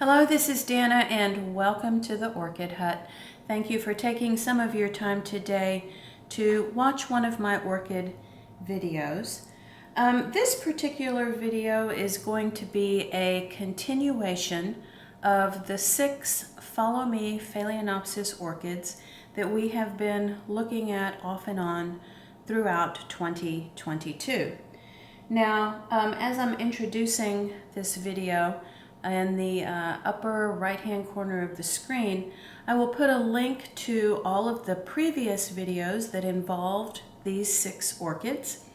Hello, this is Dana and welcome to the Orchid Hut. Thank you for taking some of your time today to watch one of my orchid videos. This particular video is going to be a continuation of the 6 Follow Me Phalaenopsis orchids that we have been looking at off and on throughout 2022. Now, as I'm introducing this video, in the upper right-hand corner of the screen, I will put a link to all of the previous videos that involved these 6 orchids.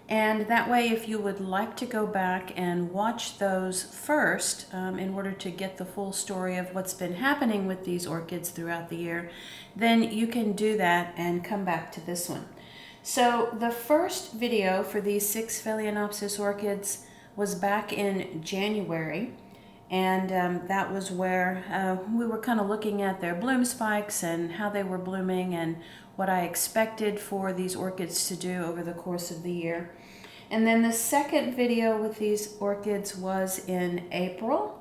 And that way, if you would like to go back and watch those first in order to get the full story of what's been happening with these orchids throughout the year, then you can do that and come back to this one. So the first video for these 6 Phalaenopsis orchids was back in January. And that was where we were kind of looking at their bloom spikes and how they were blooming and what I expected for these orchids to do over the course of the year. And then the second video with these orchids was in April.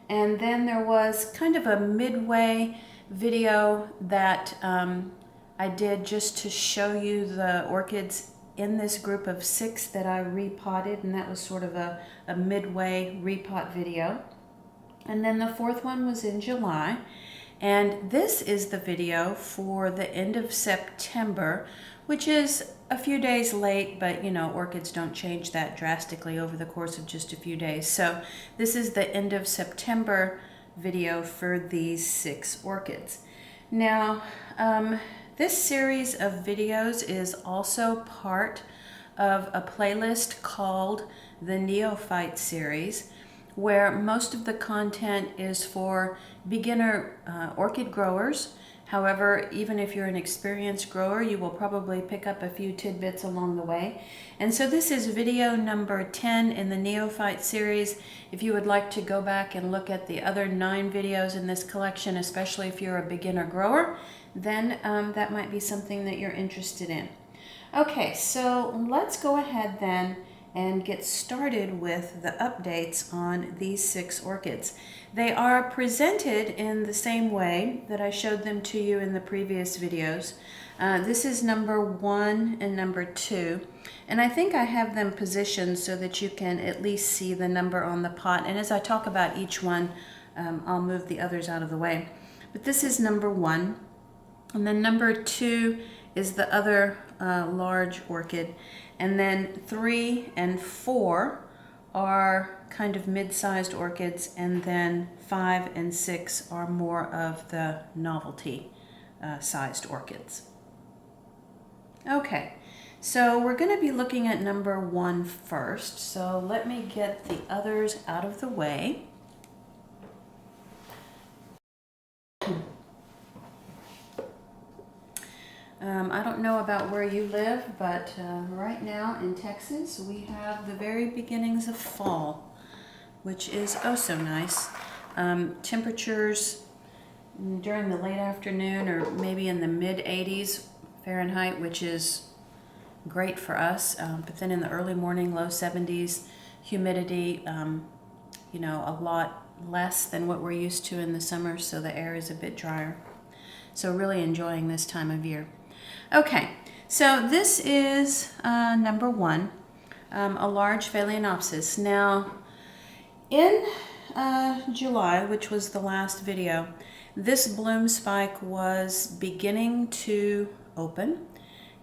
And then there was kind of a midway video that I did just to show you the orchids in this group of 6 that I repotted, and that was sort of a midway repot video. And then the fourth one was in July. And this is the video for the end of September, which is a few days late, but you know, orchids don't change that drastically over the course of just a few days. So this is the end of September video for these 6 orchids. Now, this series of videos is also part of a playlist called the Neophyte series, where most of the content is for beginner orchid growers. However, even if you're an experienced grower, you will probably pick up a few tidbits along the way. And so this is video number 10 in the Neophyte series. If you would like to go back and look at the other 9 videos in this collection, especially if you're a beginner grower, then that might be something that you're interested in. Okay, so let's go ahead then and get started with the updates on these 6 orchids. They are presented in the same way that I showed them to you in the previous videos. This is number 1 and number 2, and I think I have them positioned so that you can at least see the number on the pot, and as I talk about each one, I'll move the others out of the way. But this is number 1, and then number 2 is the other large orchid. And then 3 and 4 are kind of mid-sized orchids, and then 5 and 6 are more of the novelty sized orchids. Okay, so we're going to be looking at number 1 first. So let me get the others out of the way. I don't know about where you live, but right now in Texas we have the very beginnings of fall, which is oh so nice. Temperatures during the late afternoon or maybe in the mid-80s Fahrenheit, which is great for us, but then in the early morning, low 70s, humidity, you know, a lot less than what we're used to in the summer, so the air is a bit drier. So really enjoying this time of year. Okay, so this is number 1, a large Phalaenopsis. Now, in July, which was the last video, this bloom spike was beginning to open,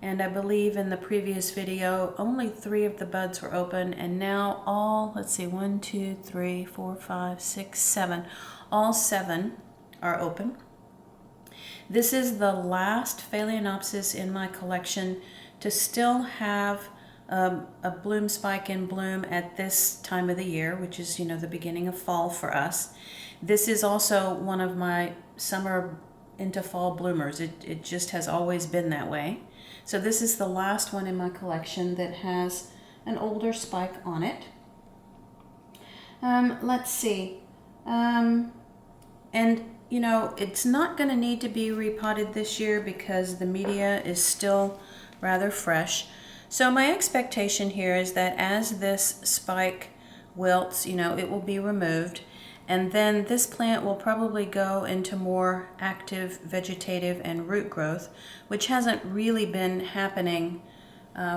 and I believe in the previous video only 3 of the buds were open, and now all, let's see, 1, 2, 3, 4, 5, 6, 7, all 7 are open. This is the last Phalaenopsis in my collection to still have a bloom spike in bloom at this time of the year, which is, you know, the beginning of fall for us. This is also one of my summer into fall bloomers. It just has always been that way. So this is the last one in my collection that has an older spike on it. Let's see. And you know, it's not going to need to be repotted this year because the media is still rather fresh. So my expectation here is that as this spike wilts, you know, it will be removed. And then this plant will probably go into more active vegetative and root growth, which hasn't really been happening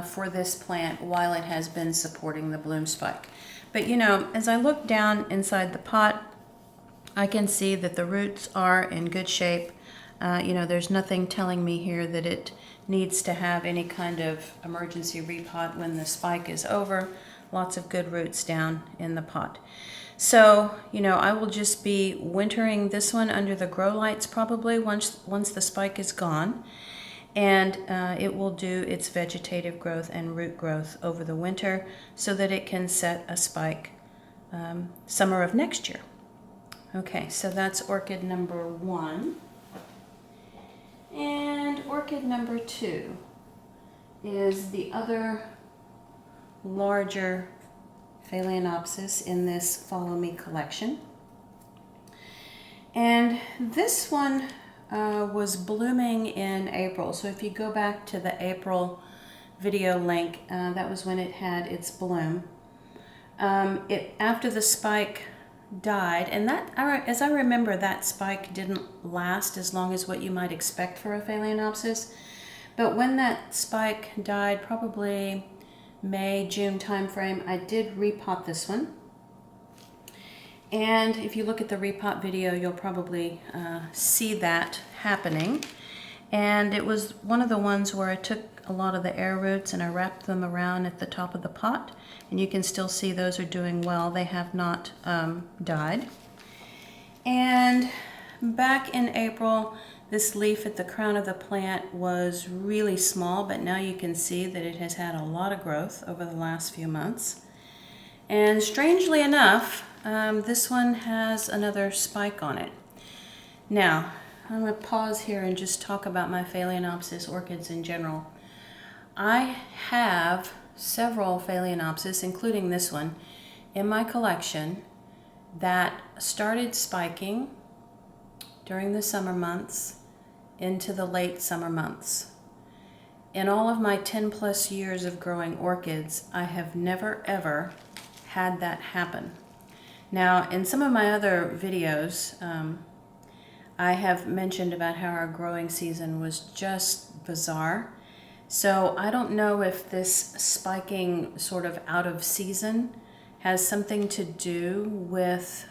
for this plant while it has been supporting the bloom spike. But you know, as I look down inside the pot, I can see that the roots are in good shape. You know, there's nothing telling me here that it needs to have any kind of emergency repot when the spike is over. Lots of good roots down in the pot. So, you know, I will just be wintering this one under the grow lights probably once the spike is gone. And it will do its vegetative growth and root growth over the winter so that it can set a spike summer of next year. Okay, so that's orchid number 1. And orchid number 2 is the other larger Phalaenopsis in this Follow Me collection. And this one was blooming in April. So if you go back to the April video link, that was when it had its bloom. After the spike died, and that, as I remember, that spike didn't last as long as what you might expect for a Phalaenopsis. But when that spike died, probably May, June timeframe, I did repot this one. And if you look at the repot video, you'll probably see that happening. And it was one of the ones where I took a lot of the air roots and I wrapped them around at the top of the pot. And you can still see those are doing well. They have not died. And back in April, this leaf at the crown of the plant was really small, but now you can see that it has had a lot of growth over the last few months. And strangely enough, this one has another spike on it. Now, I'm going to pause here and just talk about my Phalaenopsis orchids in general. I have several Phalaenopsis, including this one, in my collection that started spiking during the summer months into the late summer months. In all of my 10 plus years of growing orchids, I have never ever had that happen. Now, in some of my other videos, I have mentioned about how our growing season was just bizarre. So I don't know if this spiking sort of out of season has something to do with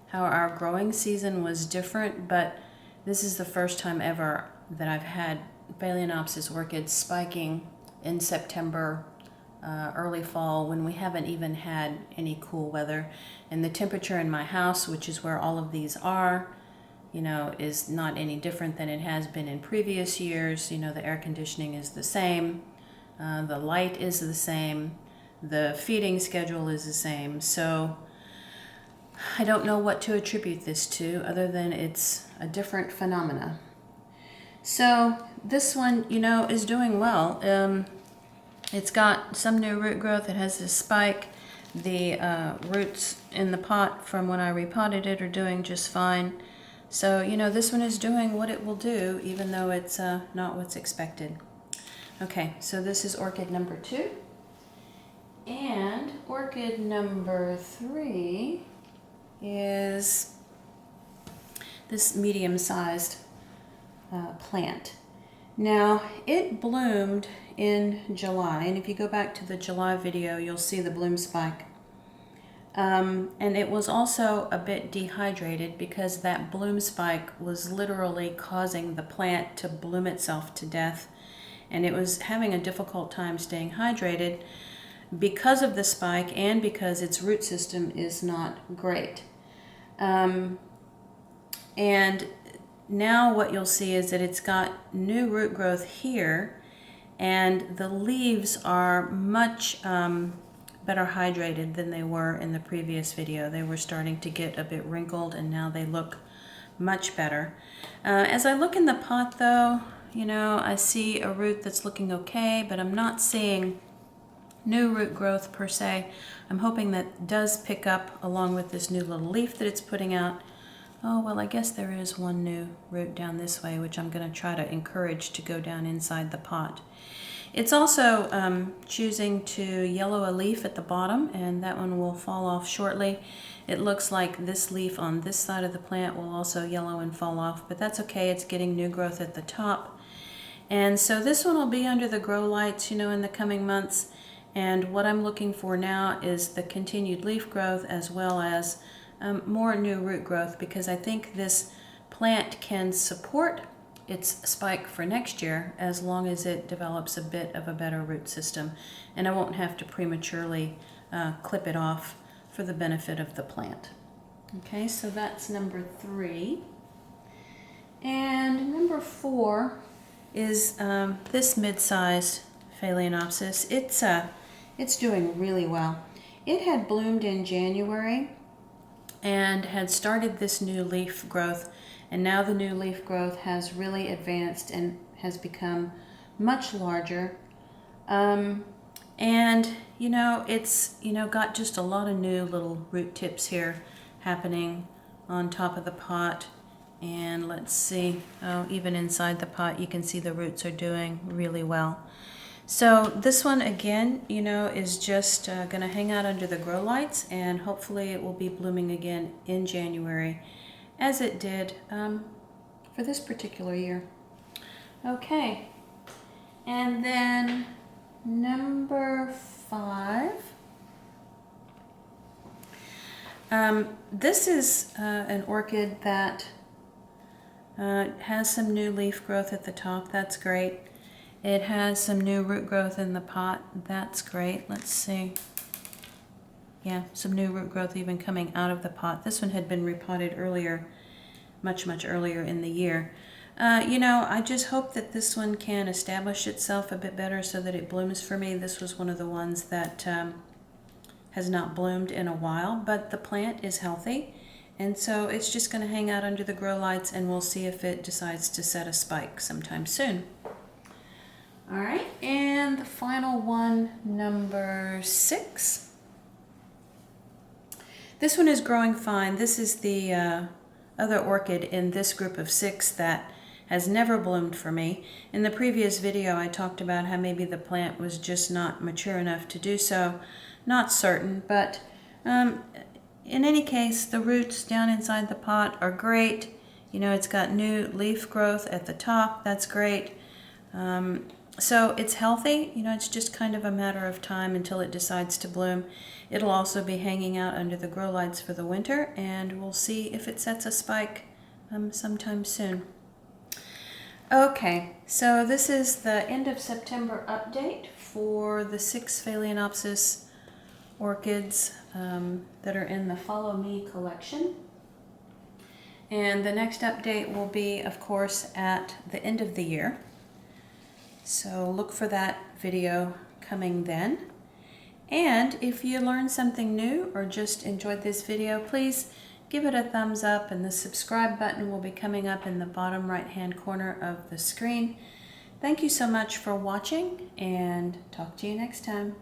how our growing season was different, but this is the first time ever that I've had Phalaenopsis orchids spiking in September, early fall, when we haven't even had any cool weather. And the temperature in my house, which is where all of these are, you know, is not any different than it has been in previous years. You know, the air conditioning is the same, the light is the same, the feeding schedule is the same. So I don't know what to attribute this to other than it's a different phenomena. So this one, you know, is doing well. It's got some new root growth. It has this spike. The roots in the pot from when I repotted it are doing just fine. So, you know, this one is doing what it will do, even though it's not what's expected. Okay, so this is orchid number 2. And orchid number 3 is this medium-sized plant. Now, it bloomed in July, and if you go back to the July video, you'll see the bloom spike. And it was also a bit dehydrated because that bloom spike was literally causing the plant to bloom itself to death. And it was having a difficult time staying hydrated because of the spike and because its root system is not great. And now what you'll see is that it's got new root growth here, and the leaves are much better hydrated than they were in the previous video. They were starting to get a bit wrinkled, and now they look much better. As I look in the pot though, you know, I see a root that's looking okay, but I'm not seeing new root growth per se. I'm hoping that does pick up along with this new little leaf that it's putting out. Oh, well, I guess there is one new root down this way, which I'm going to try to encourage to go down inside the pot. It's also choosing to yellow a leaf at the bottom, and that one will fall off shortly. It looks like this leaf on this side of the plant will also yellow and fall off, but that's okay. It's getting new growth at the top. And so this one will be under the grow lights, in the coming months. And what I'm looking for now is the continued leaf growth as well as more new root growth, because I think this plant can support its spike for next year as long as it develops a bit of a better root system, and I won't have to prematurely clip it off for the benefit of the plant. Okay, so that's number 3. And number 4 is this mid-sized Phalaenopsis. It's doing really well. It had bloomed in January and had started this new leaf growth, and now the new leaf growth has really advanced and has become much larger. And it's got just a lot of new little root tips here happening on top of the pot. And let's see, even inside the pot you can see the roots are doing really well. So this one again, is just going to hang out under the grow lights, and hopefully it will be blooming again in January as it did for this particular year. Okay, and then number 5. This is an orchid that has some new leaf growth at the top. That's great. It has some new root growth in the pot. That's great. Let's see. Yeah, some new root growth even coming out of the pot. This one had been repotted earlier, much earlier in the year. I just hope that this one can establish itself a bit better so that it blooms for me. This was one of the ones that has not bloomed in a while, but the plant is healthy. And so it's just going to hang out under the grow lights, and we'll see if it decides to set a spike sometime soon. All right, and the final one, number 6. This one is growing fine. This is the other orchid in this group of 6 that has never bloomed for me. In the previous video, I talked about how maybe the plant was just not mature enough to do so. Not certain, but in any case, the roots down inside the pot are great. It's got new leaf growth at the top. That's great. So it's healthy. It's just kind of a matter of time until it decides to bloom. It'll also be hanging out under the grow lights for the winter, and we'll see if it sets a spike sometime soon. Okay, so this is the end of September update for the 6 Phalaenopsis orchids that are in the Follow Me collection. And the next update will be, of course, at the end of the year. So look for that video coming then. And if you learned something new or just enjoyed this video, please give it a thumbs up, and the subscribe button will be coming up in the bottom right-hand corner of the screen. Thank you so much for watching, and talk to you next time.